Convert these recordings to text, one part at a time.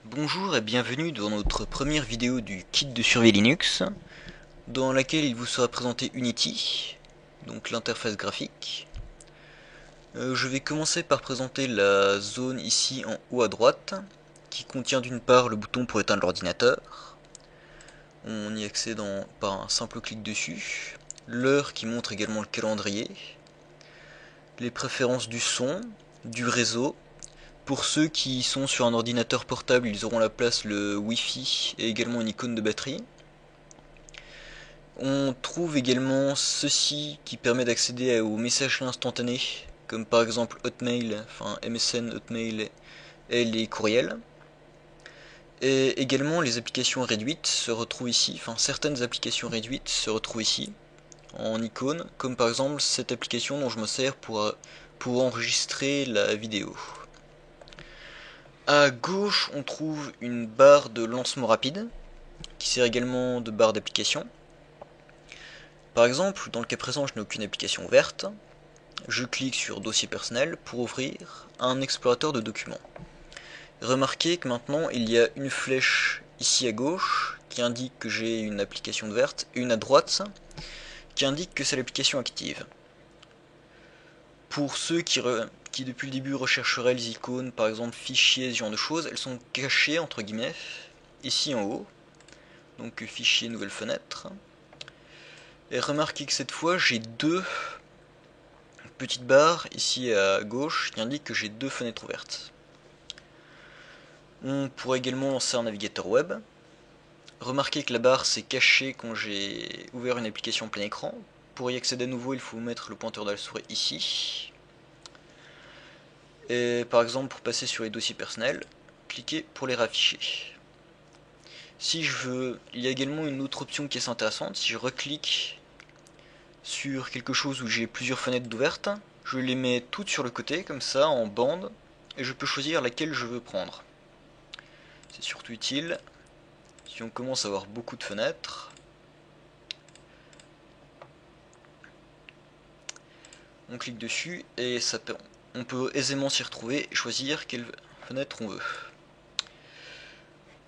Bonjour et bienvenue dans notre première vidéo du kit de survie Linux, dans laquelle il vous sera présenté Unity, donc l'interface graphique. Je vais commencer par présenter la zone ici en haut à droite, qui contient d'une part le bouton pour éteindre l'ordinateur, on y accède par un simple clic dessus, l'heure qui montre également le calendrier, les préférences du son, du réseau. Pour ceux qui sont sur un ordinateur portable, ils auront la place le Wi-Fi et également une icône de batterie. On trouve également ceci qui permet d'accéder aux messages instantanés, comme par exemple Hotmail, enfin MSN, Hotmail et les courriels. Et également les applications réduites se retrouvent ici, enfin certaines applications réduites se retrouvent ici, en icône, comme par exemple cette application dont je me sers pour enregistrer la vidéo. À gauche, on trouve une barre de lancement rapide, qui sert également de barre d'application. Par exemple, dans le cas présent, je n'ai aucune application ouverte. Je clique sur Dossier personnel pour ouvrir un explorateur de documents. Remarquez que maintenant, il y a une flèche ici à gauche qui indique que j'ai une application ouverte, et une à droite qui indique que c'est l'application active. Pour ceux qui depuis le début rechercheraient les icônes, par exemple fichiers, ce genre de choses, elles sont cachées entre guillemets ici en haut. Donc fichier, nouvelle fenêtre. Et remarquez que cette fois j'ai deux petites barres ici à gauche qui indiquent que j'ai deux fenêtres ouvertes. On pourrait également lancer un navigateur web. Remarquez que la barre s'est cachée quand j'ai ouvert une application en plein écran. Pour y accéder à nouveau, il faut mettre le pointeur de la souris ici. Et par exemple, pour passer sur les dossiers personnels, cliquez pour les rafficher. Si je veux, il y a également une autre option qui est assez intéressante. Si je reclique sur quelque chose où j'ai plusieurs fenêtres ouvertes, je les mets toutes sur le côté, comme ça, en bande, et je peux choisir laquelle je veux prendre. C'est surtout utile si on commence à avoir beaucoup de fenêtres. On clique dessus et on peut aisément s'y retrouver et choisir quelle fenêtre on veut.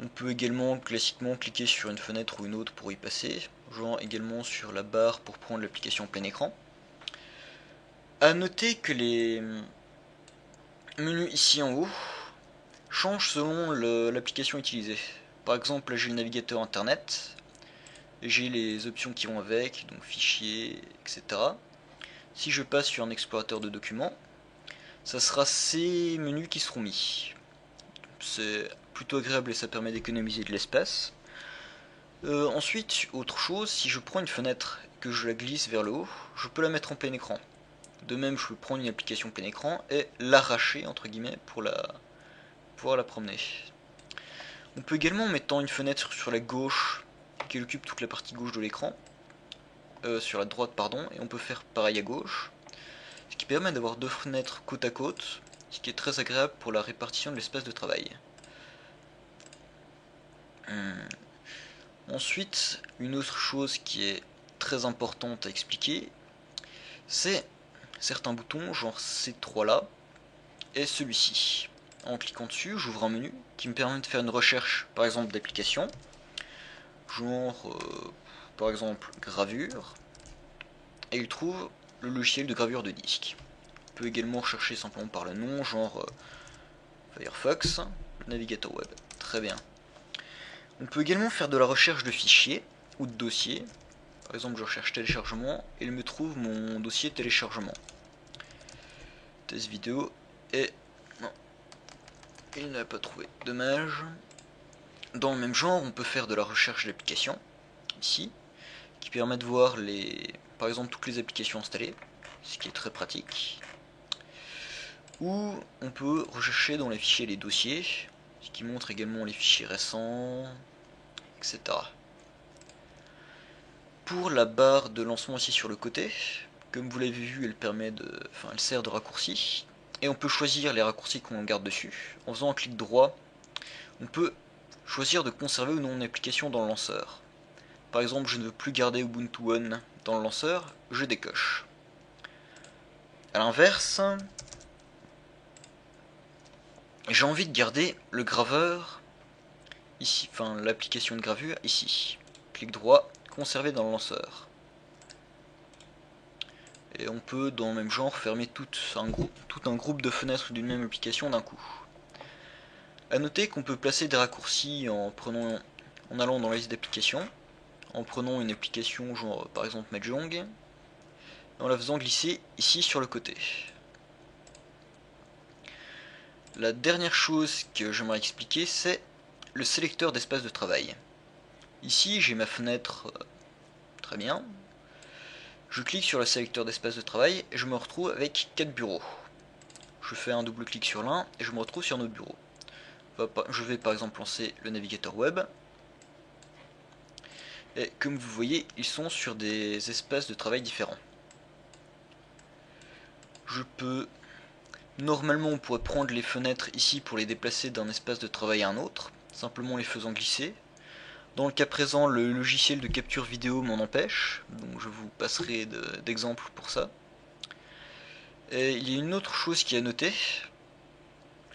On peut également classiquement cliquer sur une fenêtre ou une autre pour y passer, genre également sur la barre pour prendre l'application en plein écran. A noter que les menus ici en haut changent selon l'application utilisée. Par exemple, là j'ai le navigateur internet, j'ai les options qui vont avec, donc fichiers, etc. Si je passe sur un explorateur de documents, ça sera ces menus qui seront mis. C'est plutôt agréable et ça permet d'économiser de l'espace. Ensuite, autre chose, si je prends une fenêtre et que je la glisse vers le haut, je peux la mettre en plein écran. De même, je peux prendre une application plein écran et l'arracher entre guillemets pour pouvoir la promener. On peut également, en mettant une fenêtre sur la gauche qui occupe toute la partie gauche de l'écran, sur la droite pardon, et on peut faire pareil à gauche, ce qui permet d'avoir deux fenêtres côte à côte, ce qui est très agréable pour la répartition de l'espace de travail. Ensuite, une autre chose qui est très importante à expliquer, c'est certains boutons, genre ces trois là, et celui-ci. En cliquant dessus, j'ouvre un menu qui me permet de faire une recherche, par exemple d'application, genre par exemple gravure, et il trouve le logiciel de gravure de disque. On peut également rechercher simplement par le nom, genre Firefox, le navigateur web. Très bien. On peut également faire de la recherche de fichiers ou de dossiers. Par exemple, je recherche téléchargement et il me trouve mon dossier téléchargement. Test vidéo et non, il n'a pas trouvé. Dommage. Dans le même genre, on peut faire de la recherche d'applications ici, qui permet de voir par exemple toutes les applications installées, ce qui est très pratique. Ou on peut rechercher dans les fichiers les dossiers, ce qui montre également les fichiers récents, etc. Pour la barre de lancement ici sur le côté, comme vous l'avez vu, elle sert de raccourci. Et on peut choisir les raccourcis qu'on garde dessus. En faisant un clic droit, on peut choisir de conserver ou non une application dans le lanceur. Par exemple, je ne veux plus garder Ubuntu One dans le lanceur, je décoche. A l'inverse, j'ai envie de garder le graveur ici, enfin l'application de gravure ici. Clic droit, conserver dans le lanceur. Et on peut dans le même genre fermer tout un groupe de fenêtres d'une même application d'un coup. A noter qu'on peut placer des raccourcis en allant dans la liste d'applications, en prenant une application genre par exemple Mahjong, et en la faisant glisser ici sur le côté. La dernière chose que j'aimerais expliquer, c'est le sélecteur d'espace de travail. Ici j'ai ma fenêtre, très bien. Je clique sur le sélecteur d'espace de travail et je me retrouve avec 4 bureaux. Je fais un double clic sur l'un et je me retrouve sur notre bureau. Je vais par exemple lancer le navigateur web. Et comme vous voyez, ils sont sur des espaces de travail différents. Normalement on pourrait prendre les fenêtres ici pour les déplacer d'un espace de travail à un autre, simplement les faisant glisser. Dans le cas présent, le logiciel de capture vidéo m'en empêche, donc je vous passerai d'exemples pour ça. Et il y a une autre chose qui est à noter.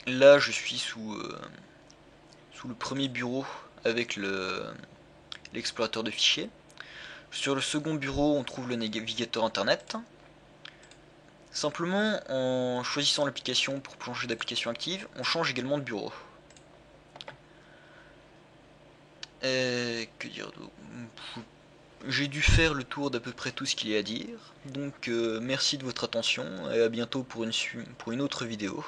Là je suis sous le premier bureau avec l'explorateur de fichiers. Sur le second bureau on trouve le navigateur internet. Simplement en choisissant l'application pour changer d'application active, on change également de bureau. Et que dire d'autre? J'ai dû faire le tour d'à peu près tout ce qu'il y a à dire. Donc merci de votre attention et à bientôt pour une autre vidéo.